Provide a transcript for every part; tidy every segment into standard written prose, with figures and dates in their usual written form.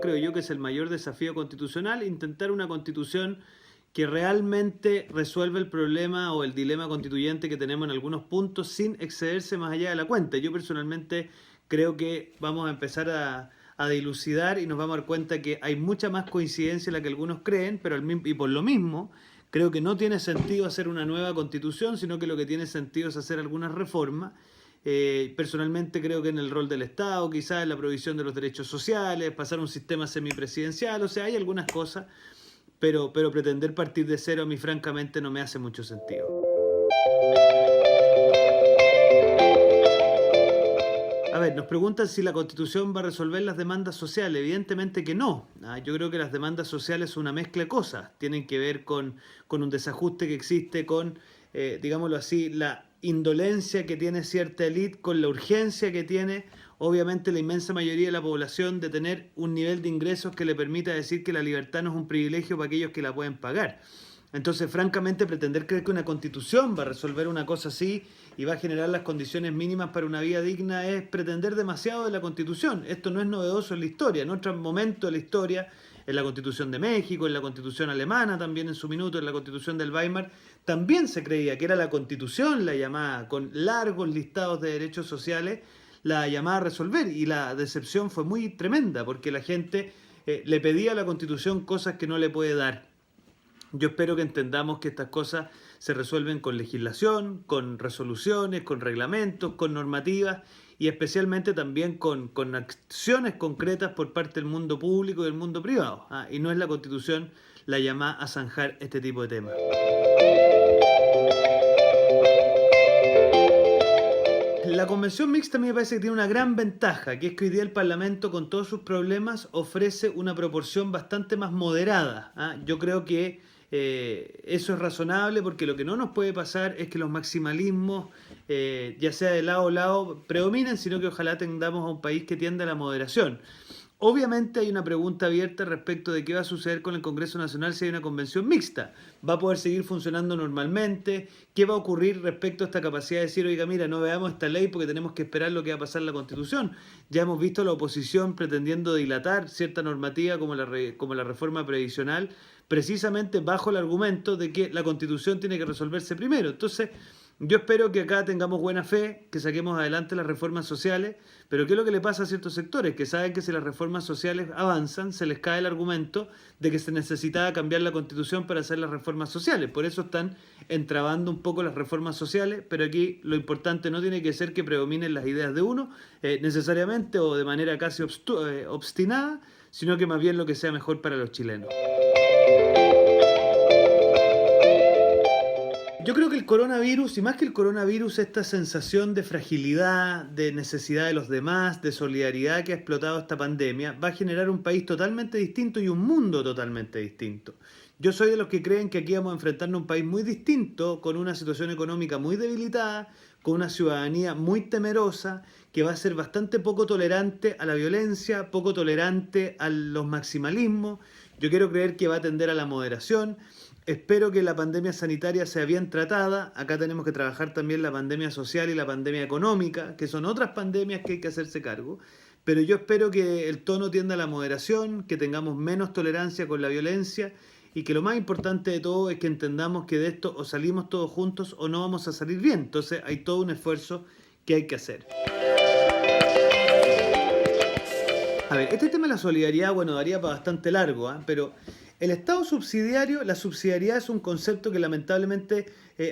creo yo que es el mayor desafío constitucional, intentar una constitución que realmente resuelva el problema o el dilema constituyente que tenemos en algunos puntos sin excederse más allá de la cuenta. Yo personalmente creo que vamos a empezar a dilucidar y nos vamos a dar cuenta que hay mucha más coincidencia en la que algunos creen, pero y por lo mismo creo que no tiene sentido hacer una nueva constitución, sino que lo que tiene sentido es hacer algunas reformas. Personalmente creo que en el rol del Estado, quizás en la provisión de los derechos sociales, pasar a un sistema semipresidencial, o sea, hay algunas cosas, pero pretender partir de cero a mí francamente no me hace mucho sentido. A ver, nos preguntan si la Constitución va a resolver las demandas sociales. Evidentemente que no. Yo creo que las demandas sociales son una mezcla de cosas. Tienen que ver con un desajuste que existe, con, digámoslo así, la indolencia que tiene cierta élite, con la urgencia que tiene, obviamente, la inmensa mayoría de la población de tener un nivel de ingresos que le permita decir que la libertad no es un privilegio para aquellos que la pueden pagar. Entonces, francamente, pretender creer que una constitución va a resolver una cosa así y va a generar las condiciones mínimas para una vida digna es pretender demasiado de la constitución. Esto no es novedoso en la historia. En otro momento de la historia, en la constitución de México, en la constitución alemana también en su minuto, en la constitución del Weimar, también se creía que era la constitución la llamada, con largos listados de derechos sociales, la llamada a resolver. Y la decepción fue muy tremenda porque la gente le pedía a la constitución cosas que no le puede dar. Yo espero que entendamos que estas cosas se resuelven con legislación, con resoluciones, con reglamentos, con normativas y especialmente también con acciones concretas por parte del mundo público y del mundo privado. Y no es la Constitución la llamada a zanjar este tipo de temas. La convención mixta a mí me parece que tiene una gran ventaja, que es que hoy día el Parlamento, con todos sus problemas, ofrece una proporción bastante más moderada. Yo creo que eso es razonable porque lo que no nos puede pasar es que los maximalismos, ya sea de lado a lado, predominen, sino que ojalá tengamos a un país que tienda a la moderación. Obviamente hay una pregunta abierta respecto de qué va a suceder con el Congreso Nacional si hay una convención mixta. ¿Va a poder seguir funcionando normalmente? ¿Qué va a ocurrir respecto a esta capacidad de decir, oiga, mira, no veamos esta ley porque tenemos que esperar lo que va a pasar en la Constitución? Ya hemos visto a la oposición pretendiendo dilatar cierta normativa como la reforma previsional, precisamente bajo el argumento de que la Constitución tiene que resolverse primero. Entonces, yo espero que acá tengamos buena fe, que saquemos adelante las reformas sociales, pero ¿qué es lo que le pasa a ciertos sectores? Que saben que si las reformas sociales avanzan, se les cae el argumento de que se necesitaba cambiar la Constitución para hacer las reformas sociales. Por eso están entrabando un poco las reformas sociales, pero aquí lo importante no tiene que ser que predominen las ideas de uno, necesariamente o de manera casi obstinada, sino que más bien lo que sea mejor para los chilenos. Yo creo que el coronavirus, y más que el coronavirus, esta sensación de fragilidad, de necesidad de los demás, de solidaridad que ha explotado esta pandemia, va a generar un país totalmente distinto y un mundo totalmente distinto. Yo soy de los que creen que aquí vamos a enfrentarnos a un país muy distinto, con una situación económica muy debilitada, con una ciudadanía muy temerosa, que va a ser bastante poco tolerante a la violencia, poco tolerante a los maximalismos. Yo quiero creer que va a tender a la moderación. Espero que la pandemia sanitaria sea bien tratada. Acá tenemos que trabajar también la pandemia social y la pandemia económica, que son otras pandemias que hay que hacerse cargo. Pero yo espero que el tono tienda a la moderación, que tengamos menos tolerancia con la violencia y que lo más importante de todo es que entendamos que de esto o salimos todos juntos o no vamos a salir bien. Entonces hay todo un esfuerzo que hay que hacer. A ver, este tema de la solidaridad, bueno, daría para bastante largo, pero el Estado subsidiario, la subsidiariedad es un concepto que lamentablemente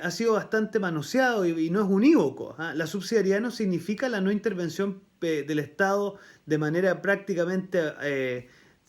ha sido bastante manoseado y no es unívoco. La subsidiariedad no significa la no intervención del Estado de manera prácticamente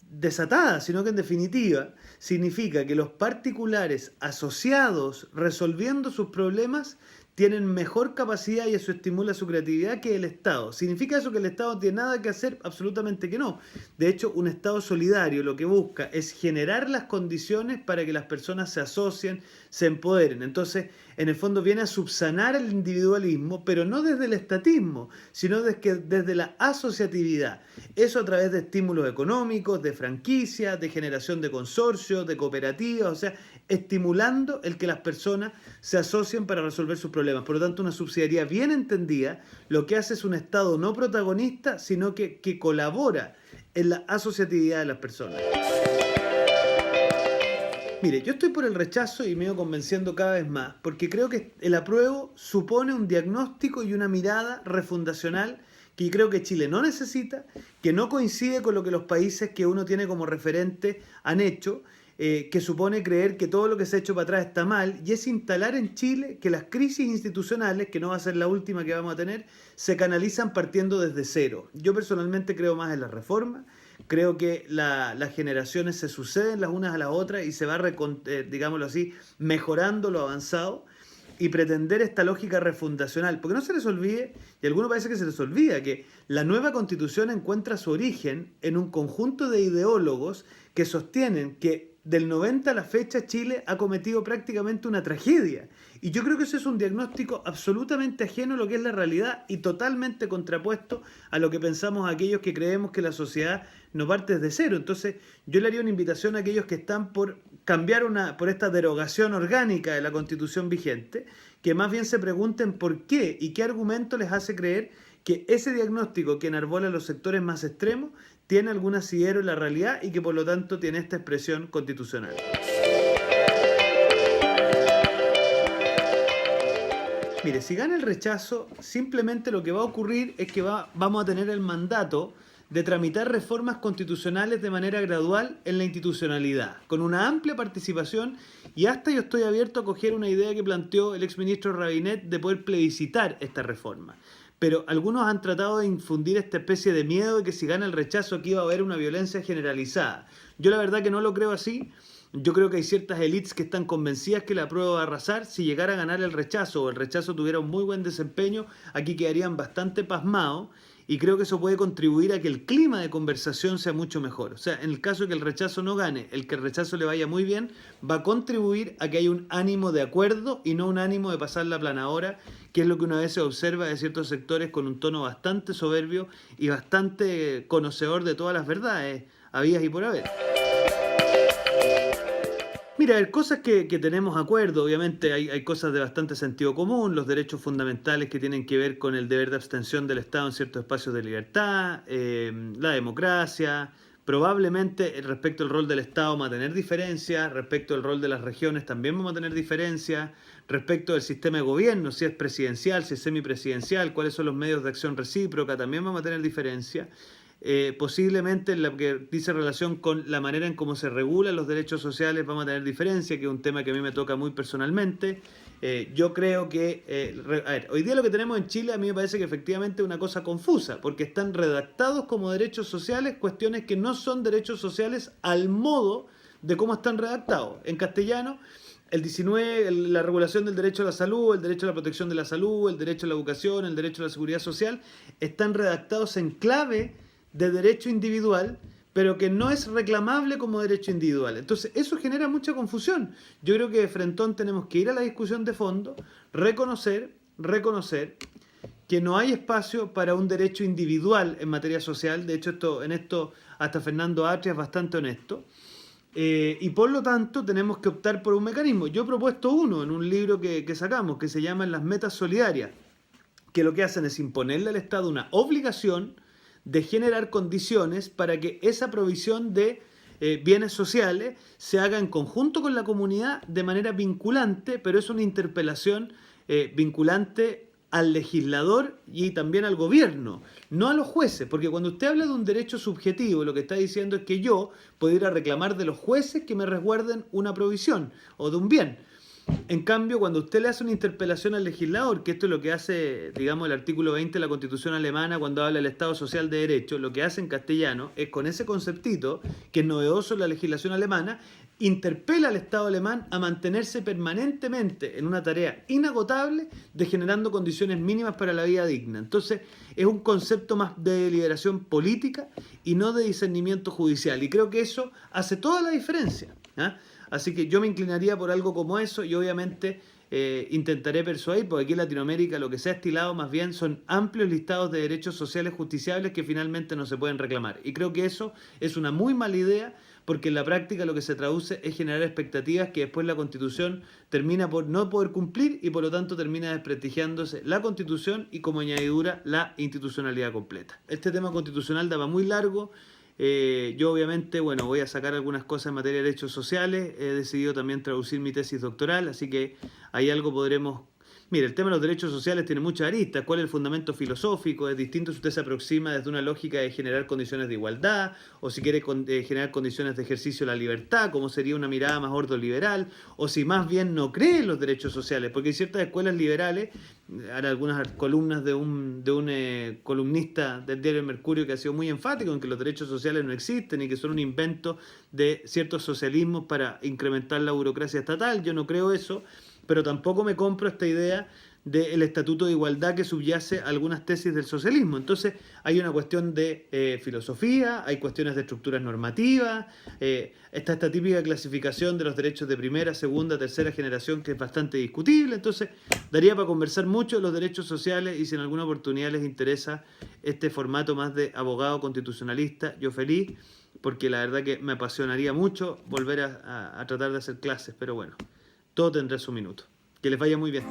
desatada, sino que en definitiva significa que los particulares asociados resolviendo sus problemas tienen mejor capacidad y eso estimula su creatividad que el Estado. ¿Significa eso que el Estado no tiene nada que hacer? Absolutamente que no. De hecho, un Estado solidario lo que busca es generar las condiciones para que las personas se asocien, se empoderen. Entonces, en el fondo viene a subsanar el individualismo, pero no desde el estatismo, sino desde la asociatividad. Eso a través de estímulos económicos, de franquicias, de generación de consorcios, de cooperativas, o sea, estimulando el que las personas se asocien para resolver sus problemas. Por lo tanto, una subsidiariedad bien entendida lo que hace es un Estado no protagonista, sino que colabora en la asociatividad de las personas. Mire, yo estoy por el rechazo y me voy convenciendo cada vez más, porque creo que el apruebo supone un diagnóstico y una mirada refundacional que creo que Chile no necesita, que no coincide con lo que los países que uno tiene como referente han hecho, que supone creer que todo lo que se ha hecho para atrás está mal, y es instalar en Chile que las crisis institucionales, que no va a ser la última que vamos a tener, se canalizan partiendo desde cero. Yo personalmente creo más en la reforma. Creo que las generaciones se suceden las unas a las otras y se va, digámoslo así, mejorando lo avanzado, y pretender esta lógica refundacional. Porque no se les olvide, y a algunos parece que se les olvida, que la nueva constitución encuentra su origen en un conjunto de ideólogos que sostienen que del 90 a la fecha Chile ha cometido prácticamente una tragedia. Y yo creo que eso es un diagnóstico absolutamente ajeno a lo que es la realidad y totalmente contrapuesto a lo que pensamos aquellos que creemos que la sociedad no parte desde cero. Entonces yo le haría una invitación a aquellos que están por cambiar por esta derogación orgánica de la Constitución vigente, que más bien se pregunten por qué y qué argumento les hace creer que ese diagnóstico que enarbola los sectores más extremos tiene algún asidero en la realidad y que por lo tanto tiene esta expresión constitucional. Mire, si gana el rechazo, simplemente lo que va a ocurrir es que vamos a tener el mandato de tramitar reformas constitucionales de manera gradual en la institucionalidad, con una amplia participación, y hasta yo estoy abierto a acoger una idea que planteó el exministro Rabinet de poder plebiscitar esta reforma. Pero algunos han tratado de infundir esta especie de miedo de que si gana el rechazo aquí va a haber una violencia generalizada. Yo la verdad que no lo creo así. Yo creo que hay ciertas élites que están convencidas que la prueba va a arrasar. Si llegara a ganar el rechazo o el rechazo tuviera un muy buen desempeño, aquí quedarían bastante pasmados, y creo que eso puede contribuir a que el clima de conversación sea mucho mejor. O sea, en el caso de que el rechazo no gane, el que el rechazo le vaya muy bien, va a contribuir a que haya un ánimo de acuerdo y no un ánimo de pasar la planadora, que es lo que una vez se observa de ciertos sectores con un tono bastante soberbio y bastante conocedor de todas las verdades, habidas y por haber. Mira, hay cosas que tenemos acuerdo, obviamente hay cosas de bastante sentido común, los derechos fundamentales que tienen que ver con el deber de abstención del Estado en ciertos espacios de libertad, la democracia, probablemente respecto al rol del Estado vamos a tener diferencias, respecto al rol de las regiones también vamos a tener diferencias, respecto del sistema de gobierno, si es presidencial, si es semipresidencial, cuáles son los medios de acción recíproca, también vamos a tener diferencias. Posiblemente en lo que dice relación con la manera en cómo se regulan los derechos sociales vamos a tener diferencia, que es un tema que a mí me toca muy personalmente. Yo creo que, a ver, hoy día lo que tenemos en Chile a mí me parece que efectivamente es una cosa confusa, porque están redactados como derechos sociales cuestiones que no son derechos sociales al modo de cómo están redactados. En castellano, el 19, la regulación del derecho a la salud, el derecho a la protección de la salud, el derecho a la educación, el derecho a la seguridad social, están redactados en clave de derecho individual, pero que no es reclamable como derecho individual. Entonces, eso genera mucha confusión. Yo creo que de frentón tenemos que ir a la discusión de fondo, reconocer que no hay espacio para un derecho individual en materia social. De hecho, en esto hasta Fernando Atria es bastante honesto. Y por lo tanto tenemos que optar por un mecanismo. Yo he propuesto uno en un libro que sacamos, que se llama Las Metas Solidarias, que lo que hacen es imponerle al Estado una obligación de generar condiciones para que esa provisión de bienes sociales se haga en conjunto con la comunidad de manera vinculante, pero es una interpelación vinculante al legislador y también al gobierno, no a los jueces, porque cuando usted habla de un derecho subjetivo, lo que está diciendo es que yo puedo ir a reclamar de los jueces que me resguarden una provisión o de un bien. En cambio, cuando usted le hace una interpelación al legislador, que esto es lo que hace, digamos, el artículo 20 de la Constitución alemana cuando habla del Estado Social de Derecho, lo que hace en castellano es con ese conceptito, que es novedoso en la legislación alemana, interpela al Estado alemán a mantenerse permanentemente en una tarea inagotable de generando condiciones mínimas para la vida digna. Entonces, es un concepto más de deliberación política y no de discernimiento judicial. Y creo que eso hace toda la diferencia, ¿ah? Así que yo me inclinaría por algo como eso y obviamente intentaré persuadir, porque aquí en Latinoamérica lo que se ha estilado más bien son amplios listados de derechos sociales justiciables que finalmente no se pueden reclamar. Y creo que eso es una muy mala idea, porque en la práctica lo que se traduce es generar expectativas que después la Constitución termina por no poder cumplir y por lo tanto termina desprestigiándose la Constitución y como añadidura la institucionalidad completa. Este tema constitucional daba muy largo. Yo obviamente, bueno, voy a sacar algunas cosas en materia de derechos sociales, he decidido también traducir mi tesis doctoral, así que ahí algo podremos... Mire, el tema de los derechos sociales tiene muchas aristas. ¿Cuál es el fundamento filosófico? Es distinto si usted se aproxima desde una lógica de generar condiciones de igualdad, o si quiere generar condiciones de ejercicio de la libertad, como sería una mirada más ordoliberal, o si más bien no cree en los derechos sociales, porque hay ciertas escuelas liberales, hay algunas columnas de un columnista del diario El Mercurio que ha sido muy enfático en que los derechos sociales no existen y que son un invento de ciertos socialismos para incrementar la burocracia estatal. Yo no creo eso, pero tampoco me compro esta idea del estatuto de igualdad que subyace a algunas tesis del socialismo. Entonces hay una cuestión de filosofía, hay cuestiones de estructuras normativas, está esta típica clasificación de los derechos de primera, segunda, tercera generación que es bastante discutible. Entonces daría para conversar mucho de los derechos sociales, y si en alguna oportunidad les interesa este formato más de abogado constitucionalista, yo feliz, porque la verdad que me apasionaría mucho volver a tratar de hacer clases, pero bueno, todo tendrá su minuto. Que les vaya muy bien.